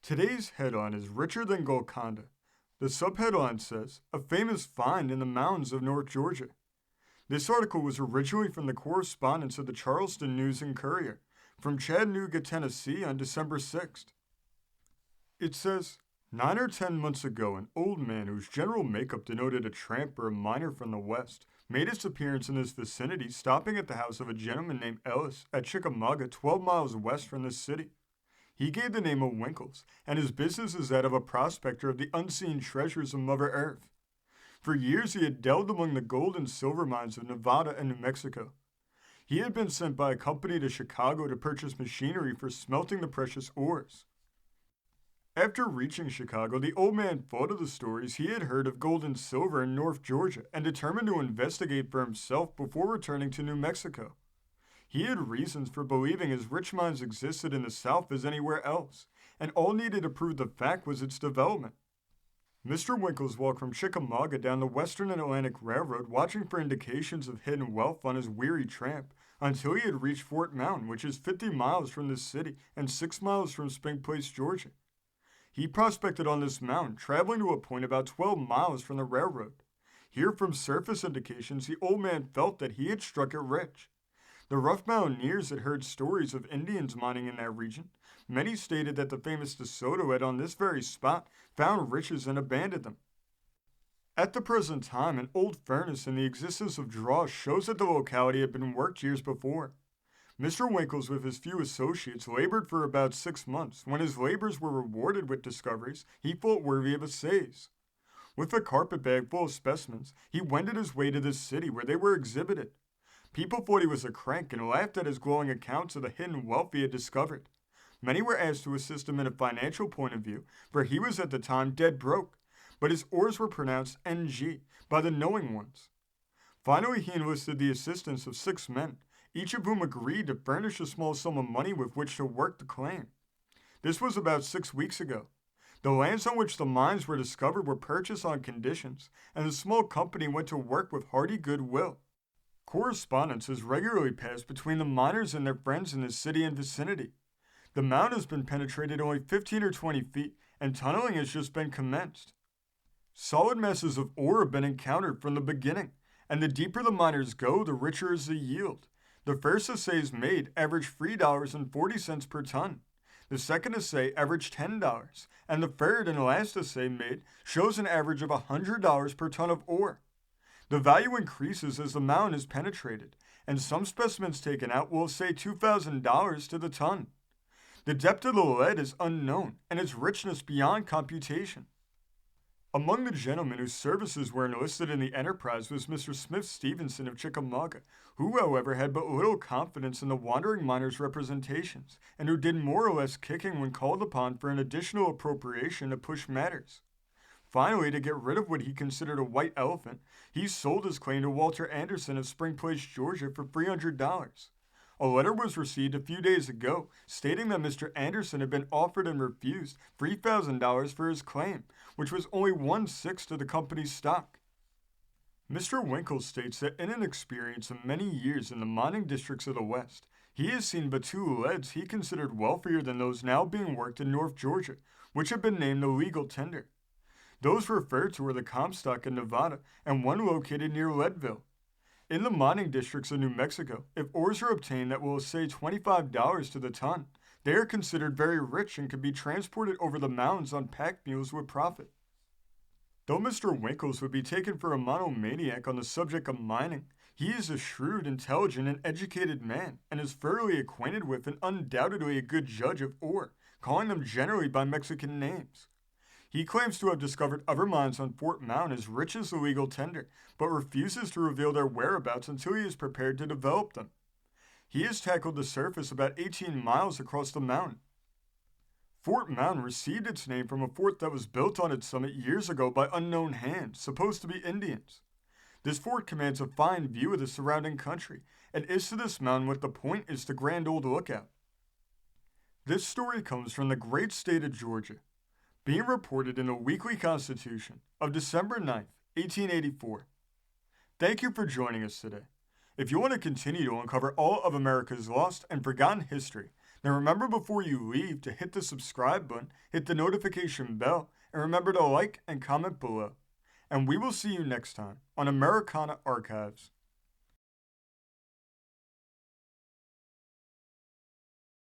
Today's headline is richer than Golconda. The subheadline says, a famous find in the mountains of North Georgia. This article was originally from the correspondence of the Charleston News and Courier from Chattanooga, Tennessee on December 6th. It says, 9 or 10 months ago, an old man whose general makeup denoted a tramp or a miner from the West made his appearance in this vicinity, stopping at the house of a gentleman named Ellis at Chickamauga, 12 miles west from this city. He gave the name of Winkles, and his business is that of a prospector of the unseen treasures of Mother Earth. For years he had delved among the gold and silver mines of Nevada and New Mexico. He had been sent by a company to Chicago to purchase machinery for smelting the precious ores. After reaching Chicago, the old man thought of the stories he had heard of gold and silver in North Georgia and determined to investigate for himself before returning to New Mexico. He had reasons for believing as rich mines existed in the South as anywhere else, and all needed to prove the fact was its development. Mr. Winkles walked from Chickamauga down the Western and Atlantic Railroad, watching for indications of hidden wealth on his weary tramp, until he had reached Fort Mountain, which is 50 miles from this city and 6 miles from Spring Place, Georgia. He prospected on this mountain, traveling to a point about 12 miles from the railroad. Here, from surface indications, the old man felt that he had struck it rich. The rough mountaineers had heard stories of Indians mining in that region. Many stated that the famous DeSoto had on this very spot found riches and abandoned them. At the present time, an old furnace and the existence of draws shows that the locality had been worked years before. Mr. Winkles with his few associates labored for about 6 months. When his labors were rewarded with discoveries, he felt worthy of a seize. With a carpet bag full of specimens, he wended his way to this city where they were exhibited. People thought he was a crank and laughed at his glowing accounts of the hidden wealth he had discovered. Many were asked to assist him in a financial point of view, for he was at the time dead broke, but his ores were pronounced NG by the knowing ones. Finally, he enlisted the assistance of 6 men, each of whom agreed to furnish a small sum of money with which to work the claim. This was about 6 weeks ago. The lands on which the mines were discovered were purchased on conditions, and the small company went to work with hearty goodwill. Correspondence has regularly passed between the miners and their friends in the city and vicinity. The mound has been penetrated only 15 or 20 feet, and tunneling has just been commenced. Solid masses of ore have been encountered from the beginning, and the deeper the miners go, the richer is the yield. The first assays made averaged $3.40 per ton. The second assay averaged $10, and the third and last assay made shows an average of $100 per ton of ore. The value increases as the mound is penetrated, and some specimens taken out will say $2,000 to the ton. The depth of the lead is unknown, and its richness beyond computation. Among the gentlemen whose services were enlisted in the enterprise was Mr. Smith Stevenson of Chickamauga, who, however, had but little confidence in the wandering miners' representations, and who did more or less kicking when called upon for an additional appropriation to push matters. Finally, to get rid of what he considered a white elephant, he sold his claim to Walter Anderson of Spring Place, Georgia for $300. A letter was received a few days ago stating that Mr. Anderson had been offered and refused $3,000 for his claim, which was only 1/6 of the company's stock. Mr. Winkles states that in an experience of many years in the mining districts of the West, he has seen but 2 leads he considered wealthier than those now being worked in North Georgia, which have been named the legal tender. Those referred to are the Comstock in Nevada and one located near Leadville. In the mining districts of New Mexico, if ores are obtained that will say $25 to the ton, they are considered very rich and can be transported over the mountains on pack mules with profit. Though Mr. Winkles would be taken for a monomaniac on the subject of mining, he is a shrewd, intelligent, and educated man, and is thoroughly acquainted with and undoubtedly a good judge of ore, calling them generally by Mexican names. He claims to have discovered other mines on Fort Mountain as rich as the legal tender, but refuses to reveal their whereabouts until he is prepared to develop them. He has tackled the surface about 18 miles across the mountain. Fort Mountain received its name from a fort that was built on its summit years ago by unknown hands, supposed to be Indians. This fort commands a fine view of the surrounding country, and is to this mountain what the Point is to Grand Old Lookout. This story comes from the great state of Georgia, being reported in the Weekly Constitution of December 9th, 1884. Thank you for joining us today. If you want to continue to uncover all of America's lost and forgotten history, Now remember before you leave to hit the subscribe button, hit the notification bell, and remember to like and comment below. And we will see you next time on Americana Archives.